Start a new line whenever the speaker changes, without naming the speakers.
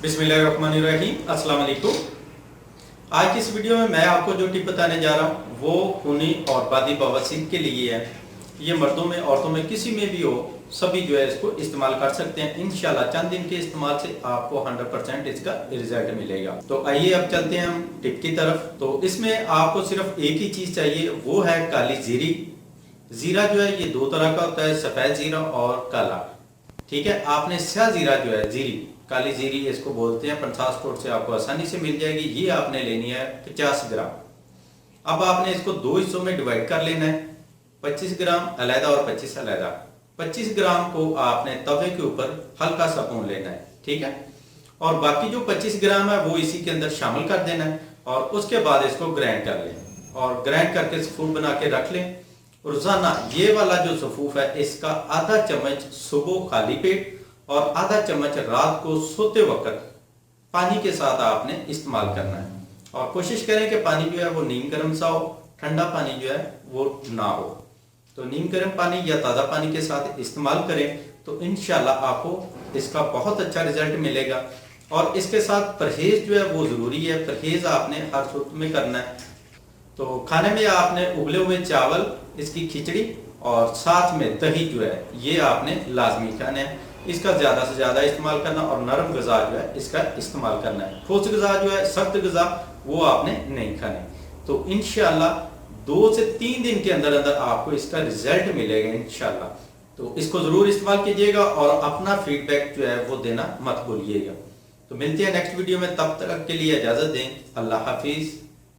बिस्मिल्लाहिर्रहमानिर्रहीम, अस्सलाम वालेकुम। आज की इस वीडियो में मैं आपको जो टिप बताने जा रहा हूँ वो खूनी और बादी बवासीर के लिए है। ये मर्दों में औरतों में किसी में भी हो, सभी जो है इसको इस्तेमाल कर सकते हैं। इंशाल्लाह चंद दिन के इस्तेमाल से आपको 100% इसका रिजल्ट मिलेगा। तो आइए अब चलते हैं हम टिप की तरफ। तो इसमें आपको सिर्फ एक ही चीज़ चाहिए, वो है काली जीरी। जीरा जो है ये दो तरह का होता है, सफ़ेद जीरा और काला। ठीक है, आपने स्या जीरा जो है, जीरी काली जीरी इसको बोलते हैं, 50 स्टोर से आपको आसानी से मिल जाएगी। ये आपने लेनी है 50 ग्राम। अब आपने इसको दो हिस्सों में डिवाइड कर लेना है, 25 ग्राम अलहदा और 25 अलहदा। 25 ग्राम को आपने तवे के ऊपर हल्का सा भून लेना है, ठीक है। और बाकी जो 25 ग्राम है वो इसी के अंदर शामिल कर देना है और उसके बाद इसको ग्राइंड कर लें और ग्राइंड करके सफूफ बना के रख लें। रोजाना ये वाला जो सफूफ है इसका आधा चम्मच सुबह खाली पेट और आधा चम्मच रात को सोते वक्त पानी के साथ आपने इस्तेमाल करना है। और कोशिश करें कि पानी जो है वो नीम गर्म सा हो, ठंडा पानी जो है वो ना हो। तो नीम गर्म पानी या ताज़ा पानी के साथ इस्तेमाल करें तो इंशाल्लाह आपको इसका बहुत अच्छा रिजल्ट मिलेगा। और इसके साथ परहेज जो है वो ज़रूरी है, परहेज आपने हर सूरत में करना है। तो खाने में आपने उबले हुए चावल, इसकी खिचड़ी और साथ में दही जो है ये आपने लाजमी खाना है। इसका ज़्यादा से ज़्यादा इस्तेमाल करना और नरम गज़ा जो है इसका इस्तेमाल करना है। ठोस गज़ा जो है, सख्त गज़ा वो आपने नहीं खाने। तो इंशाल्लाह 2 से 3 दिन के अंदर अंदर आपको इसका रिजल्ट मिलेगा इंशाल्लाह। तो इसको ज़रूर इस्तेमाल कीजिएगा और अपना फीडबैक जो है वो देना मत भूलिएगा। तो मिलते हैं नेक्स्ट वीडियो में, तब तक के लिए इजाज़त दें। अल्लाह हाफिज़।